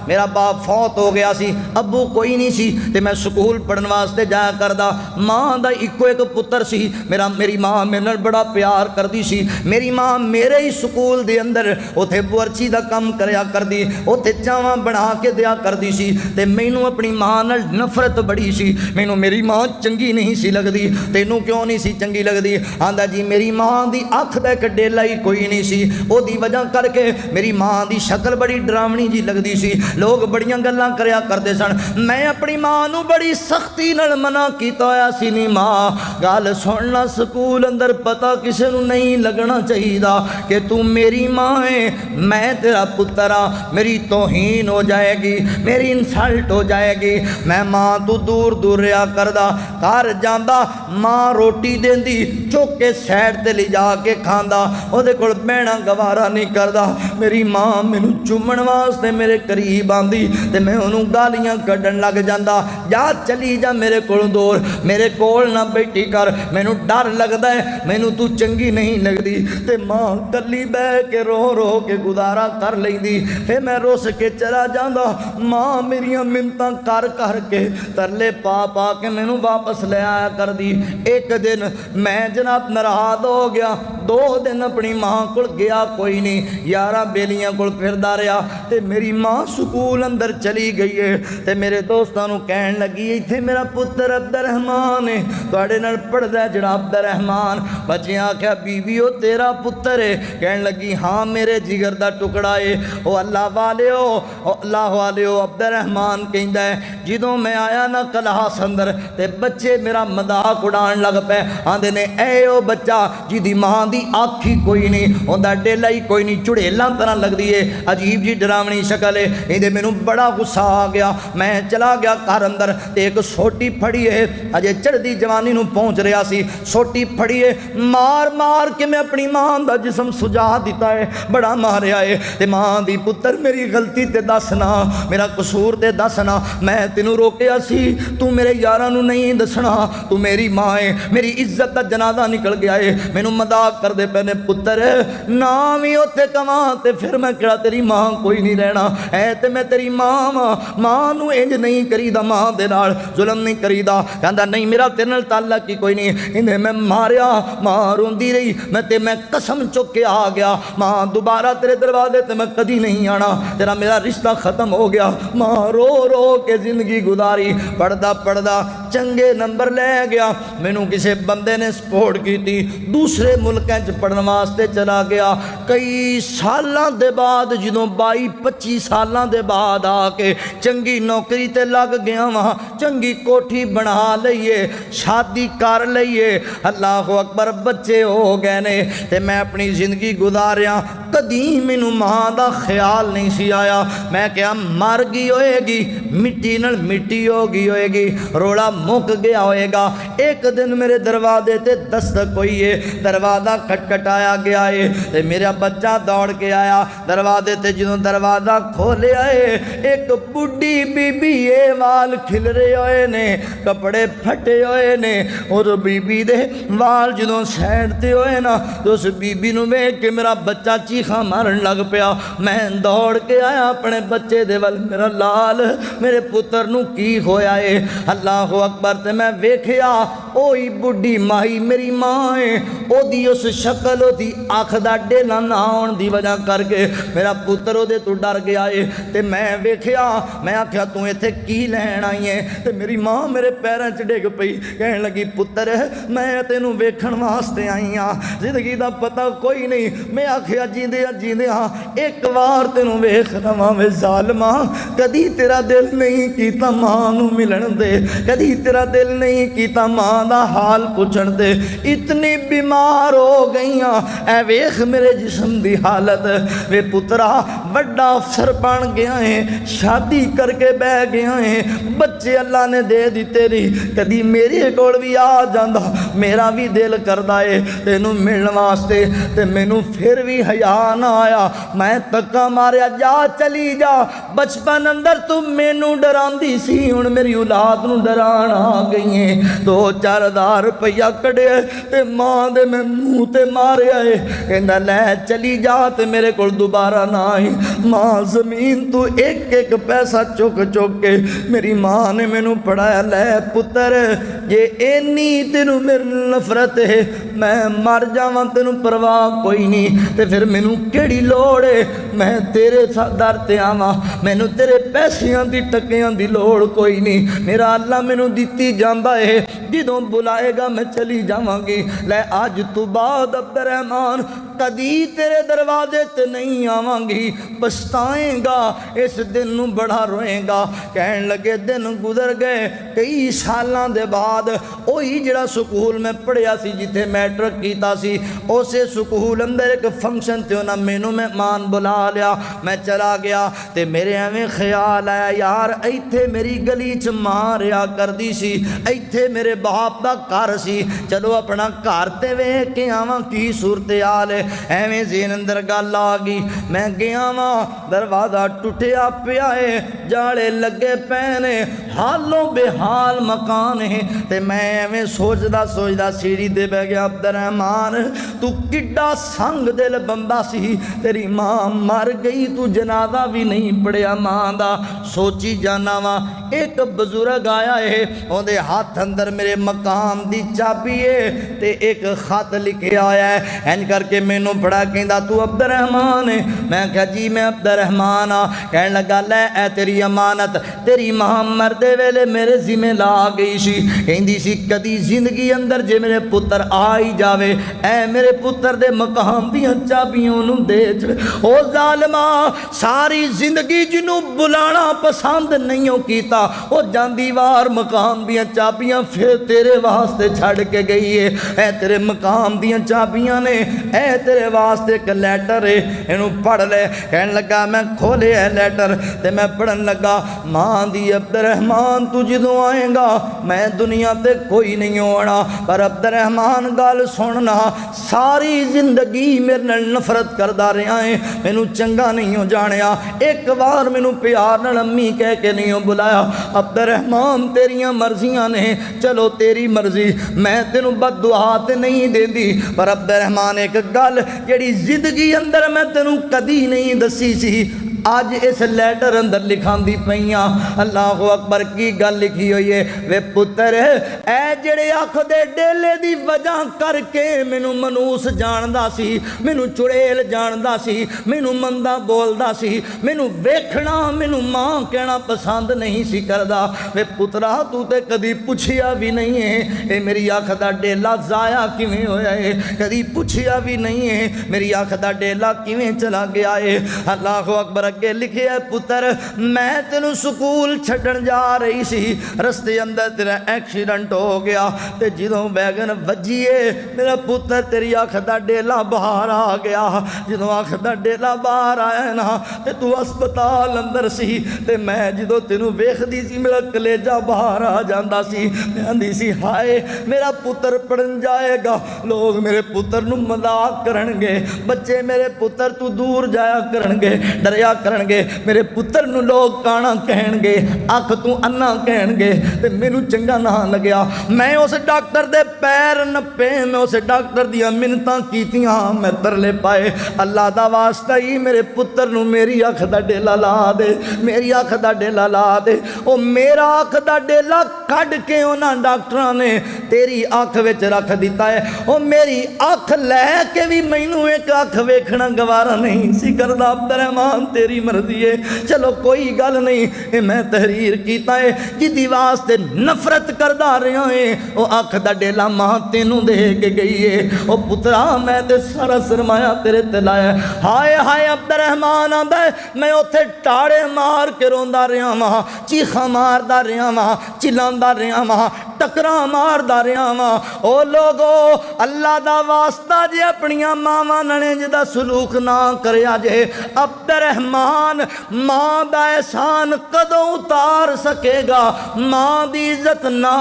मेरा बाप फौत हो गया सी, अबू कोई नहीं सी ते मैं स्कूल पढ़न वास्ते जाया करदा। माँ दा इक्को एक पुत्र सी मेरा, मेरी माँ मेरे नाल बड़ा प्यार करदी सी। मेरी माँ मेरे ही स्कूल दे अंदर उथे बुअर्ची दा काम करया करदी, उथे चावां बना के दिया करदी सी ते मैनू अपनी माँ नाल नफरत बड़ी सी। मैनू मेरी माँ चंगी नहीं सी लगदी। तैनू क्यों नहीं सी चंगी लगदी? आंदा जी मेरी माँ दी अख दा एक डेला ही कोई नहीं सी, ओदी वजह करके मेरी माँ दी शक्ल बड़ी डरावनी जी लगदी सी। लोग बड़ियां गल्लां करया करदे सन। मैं अपनी माँ नू बड़ी सख्ती नाल मना कीता होया सी, नी माँ गल सुनना, स्कूल अंदर पता किसे नू नहीं लगना चाहिदा कि तू मेरी माँ है, मैं तेरा पुत्र आ। मेरी तौहीन हो जाएगी, मेरी इंसल्ट हो जाएगी। मैं माँ तू दूर दूर रहा करदा। घर जांदा माँ रोटी देंदी, चुक के सैड ते ले जाके खांदा, ओदे कोल बहना गवारा नहीं करदा। मेरी माँ मैनू चुम्मण वास्ते मेरे करीब आंदी ते मैं उन्होंने गालियां कढ़न लग जांदा, जा चली जा मेरे कोलों दूर, मेरे कोल ना बैठी कर, मैनू डर लगदा है, मैनू तू चंगी नहीं लगदी। ते माँ कली बह के रो रो के गुजारा कर लैंदी। फिर मैं रुस के चला जांदा। माँ मेरियां मिन्नतां कर कर के तरले पा पा के मैनू वापस ले आया कर दी। एक दिन मैं जनाब नाराज हो गया, 2 दिन अपनी माँ को गया कोई नहीं, 11 बेलियां को फिरदा रहा। ते मेरी माँ स्कूल अंदर चली गई है ते मेरे दोस्तों को कहन लगी इत्थे मेरा पुत्र अब्दुर्रहमान है, तुहाडे नाल पढ़दा है जड़ा अब्दुर्रहमान। बच्चे आख्या बीबी वो तेरा पुत्र है? कहन लगी हाँ मेरे जिगर दा टुकड़ा है। ओ अल्लाह वाले हो, अल्लाह वाले हो, अब्दुर्रहमान कहंदा है जदों मैं आया ना क्लास अंदर ते बच्चे मेरा मजाक उड़ान लग पे, आंदे ने ऐ ओ बच्चा जिदी माँ दी अख ही कोई नहीं, उहदा डेला ही कोई नहीं, चुड़ेला तरह लगदी है, अजीब जी डरावनी शक्ल है। इहदे मैनू बड़ा गुस्सा आ गया। मैं चला गया घर अंदर ते एक सोटी फड़ी है, अजे चढ़दी जवानी नू पहुँच रहा सी, सोटी फड़ी है, मार मार के मैं अपनी माँ दा जिस्म सुजा दिता है, बड़ा मारिया है। ते माँ दी पुत्र मेरी गलती ते दस ना, मेरा कसूर ते दस ना, मैं तेनू रोकिया सी, तू मेरे यारां नू नहीं दसना, तू मेरी माँ है, मेरी इज्जत दा जनाजा निकल गया है। मैनू मजाक करदे पे ने पुत्र ना भी उत्थे कवां ते फिर मैं किहड़ा तेरी माँ कोई नहीं रहना है, ते मैं तेरी माँ वां, माँ नू इंज नहीं करीदा, माँ दे नाल जुल्म नहीं करीदा। कहंदा नहीं मेरा तेरे नाल ताल्लुक ही कोई नहीं। इन्हें मैं मारिया, मां रोंदी रही, मैं कसम चुक के आ गया, माँ दोबारा तेरे दरवाजे ते मैं कदी नहीं आना, तेरा मेरा रिश्ता खत्म हो गया। माँ रो रो के जिंदगी गुजारी, पढ़दा पढ़दा चंगे नंबर ले गया। मैनू किसी बंदे ने सपोर्ट की, दूसरे मुल्कों च पढ़न वास्ते चला गया। कई सालों के बाद जदों 22-25 सालों के बाद आके चंगी नौकरी ते लग गया वहाँ, चंगी कोठी बना लईए, शादी कर लईए, अल्लाह अकबर, बच्चे हो गए ने ते मैं अपनी जिंदगी गुजारिया। कदी मैनू माँ का ख्याल नहीं सी आया। मैं क्या मर गई होएगी, मिट्टी नाल मिट्टी हो गई होएगी, रोड़ा मुक गया होएगा। एक दिन मेरे दरवाजे ते दस्तक हुई है, दरवाज़ा खटखटाया गया है ते मेरा बच्चा दौड़ के आया दरवाजे ते। जो दरवाज़ा खोलिया है, एक बुढ़ी बीबी ये वाल खिलरे हुए ने, कपड़े फटे हुए ने, और बीबी दे वाल जो सैडते हुए ना, तो उस बीबी नू वेख के मेरा बच्चा चीखा मारन लग पिया। मैं दौड़ के आया अपने बच्चे दे वल, मेरा लाल, मेरे पुत्र नू की होया है? अल्लाह अकबर। ते मैं वेखिया ओही बुढ़ी माही मेरी माँ है, ओदी उस शक्ल, ओदी अख दा डेला ना आउण दी वजह करके मेरा पुत्र ओदे तो डर गया है। ते मैं वेखिया, मैं आख्या तू इत्थे की लैण आई है? ते मेरी माँ मेरे पैरों च डिग पई, कहन लगी पुत्र मैं तेनू वेखण वास्ते आई हाँ, जिंदगी दा पता कोई नहीं। मैं आख्या जींदे एक बार तेनू वेख लवां वे ज़ालिमा, कदी तेरा दिल नहीं कीता माँ नू मिलन दे, कदी तेरा दिल नहीं कीता माँ दा हाल पुछण दे। इतनी बीमार हो गई ऐ वेख मेरे जिस्म दी हालत। वे पुत्रा बड़ा अफसर बन गया है, शादी करके बह गया है, बच्चे अल्लाह ने दे दिते री, कदी मेरे कोल भी आ जांदा, मेरा भी दिल करदा है तेनू मिलण वास्ते, ते मैनू फिर भी हया आ ना आया। मैं धक्का मारिया, जा चली जा, बचपन अंदर तू मैनू डरांदी सी, हुण मेरी औलाद नू डराण आ गई है। 2-4 हज़ार रुपया कढ़िया ते मां दे मैं मूँह ते मारिया है। कहंदा लै चली जा ते मेरे कोल दोबारा ना आई। मां जमीन तू एक एक पैसा चुक चुक के मेरी मां ने मैनू पढ़ाया। लै पुत्र जे इन्नी तेनू मेरे नफरत है, मैं मर जावां तेनू परवाह कोई नहीं, ते फिर मैनू केड़ी लोड़ है मैं तेरे दर ते आवां। मैनू तेरे पैसियां दी टकियां दी लोड़ कोई नहीं। मेरा अल्लाह मैनू दित्ती जांदा है, जदों बुलाएगा मैं चली जावांगी। लै अज तू बाद अब्दुर्रहमान कदी तेरे दरवाजे ते नहीं आवांगी, पछताएगा, इस दिन नू बड़ा रोएगा। कहन लगे दिन गुजर गए, कई सालों के बाद वही जिहड़ा स्कूल मैं पढ़िया सी, जिथे मैट्रिक कीता सी, उसे स्कूल अंदर एक फंक्शन ते उन्हें मैनू मेहमान बुला लिया। मैं चला गया ते मेरे एवें ख्याल आया, यार इत्थे मेरी गली च मां रिया करदी सी, इत्थे मेरे बाप दा घर सी, चलो अपना घर ते वेख के आवां की सूरत हाल है। एवें जेन अंदर गल आ गई। मैं गया वां, दरवाजा टुटिया पिया है, जाले लगे पे ने, हालों बेहाल मकान है। ते मैं एवें सोचदा सोचदा सीढ़ी दे बह गया। अब्दुर्रहमान तू किड्डा संग दिल बंदा सी, तेरी मां मर गई, तू जनाजा भी नहीं पढ़िया मां दा। सोची जाना वा, एक बजुर्ग आया है, उहदे हाथ अंदर मेरे मकान दी चाबी है ते एक खत लिखे आया है। इंज करके मैनू बड़ा कहंदा तू अब्दुर्रहमान है। मैं कहा जी मैं अब्दुर्रहमान हाँ। कहन लगा लै ए तेरी अमानत, तेरी मां मरदे वेले मेरे जिम्मे ला गई सी, कहंदी सी कदी जिंदगी अंदर जे मेरे पुत्र आ ही जावे, ऐ मेरे पुत्र दे मकान दियां चाबियां नू दे छड़। ओ जालिमा, सारी जिंदगी जिन्हों बुलाना पसंद नहीं हो कीता, ओ जांदी वार मकान दियां चाबियां फिर तेरे वास्ते छड़ के गई है। ऐ तेरे मकान दियां चाबियां ने, ऐ तेरे वास्ते एक लैटर है, इनू पढ़ ले। कहन लगा मैं खोले है लैटर ते मैं पढ़न लगा, मां दी अब्दुर्रहमान तू जदों आएगा मैं दुनिया ते कोई नहीं होना, पर अब्दुर्रहमान गल सुनना, सारी जिंदगी मेरे नाल नफरत करदा रहा है, मैनू चंगा नहीं हो जानिया, एक बार मैनू प्यार नाल अम्मी कह के नहीं हो बुलाया। अब्दुर्रहमान तेरियां मर्जियां ने, चलो तेरी मर्जी, मैं तेनू बददुआ ते नहीं देंदी, पर अब्दुर्रहमान एक गल जिहड़ी जिंदगी अंदर मैं तेनू कदी नहीं दसी सी, अज इस लैटर अंदर लिखांदी पईयां। अल्लाह अकबर की गल लिखी हुई है, वे पुत्र ऐ जेड़े अख दे डेले दी वजह करके मैनू मनूस जानदा सी, मैनू चुड़ेल जानदा सी, मैनू मंदा बोलदा सी, मैनू वेखना मैनू मां कहना पसंद नहीं सी करदा। वे पुत्रा तू ते कदी पुछिया भी नहीं है ये मेरी अख दा डेला जाया किवें होया है, कदी पुछिया भी नहीं है मेरी अख दा डेला किवें चला गया है। अल्लाह अकबर अगे लिखे है, पुत्र मैं तेनू स्कूल छड्डण जा रही सी, रस्ते अंदर तेरा एक्सीडेंट हो गया ते जदों वैगन वजीए मेरा पुत्र तेरी अख दा डेला बाहर आ गया। जदों अख दा डेला बाहर आया ना ते तू अस्पताल अंदर सी, ते मैं जदों तेनू वेखदी सी मेरा कलेजा बाहर आ जांदा सी। मैं आंदी सी हाय मेरा पुत्र पढ़न जाएगा, लोग मेरे पुत्र नू मजाक करनगे, बच्चे मेरे पुत्र तू दूर जाया करनगे, डरिया करनगे, मेरे पुत्र नू लोग काना कहणगे, अख तू अन्ना कहणगे, ते मैनू चंगा ना लग्या। मैं उस डॉक्टर दे पैर नप्पे, मैं उस डॉक्टर दियां मिन्नतां कीतियां, मैं तरले पाए, अल्लाह दा वास्ता ही मेरे पुत्र नू मेरी अख दा डेला ला दे, मेरी अख दा डेला ला दे। ओ मेरा अख दा डेला कढ के उन्हां डॉक्टरां ने तेरी अख विच रख दिता है। ओ मेरी अख लै के भी मैनू एक अख वेखना गवारा नहीं सी करदा। अब्दुर्रहमान तेरी मर्जी है, चलो कोई गल नहीं, ये मैं तहरीर कीता है जिदी वास्ते नफरत करदा रहा है, वो अख दा डेला मां तेनू दे के गई है। ओ पुत्रा मैं ते सारा सरमाया तेरे ते लाया। हाय हाय अब्दुर्रहमान आंदा मैं उत्थे टाड़े मार के रोंदा रहा वां, चीखा मारदा रहा वां, चिल्लांदा रहा वां, टकरा मारदा रहा वां। ओ लोगो अल्लाह दा वास्ता जे अपनियां मावां नाल इंज दा सलूक ना करिया जे। अब्दुर्रहमान मां दा एहसान कदों उतार सकेगा? मां दी इज्जत ना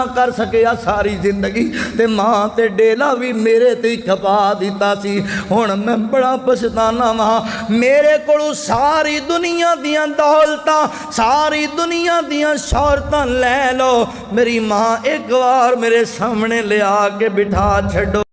कर सकेगा सारी जिंदगी, ते मां ते डेला भी मेरे ते खपा दिता सी। हुण मैं बड़ा पछताना वा, मेरे कोलों सारी दुनिया दियां दौलतां, सारी दुनिया दियां शौहरतां लै लो, मेरी मां एक बार मेरे सामने लिया के बिठा छड्डो।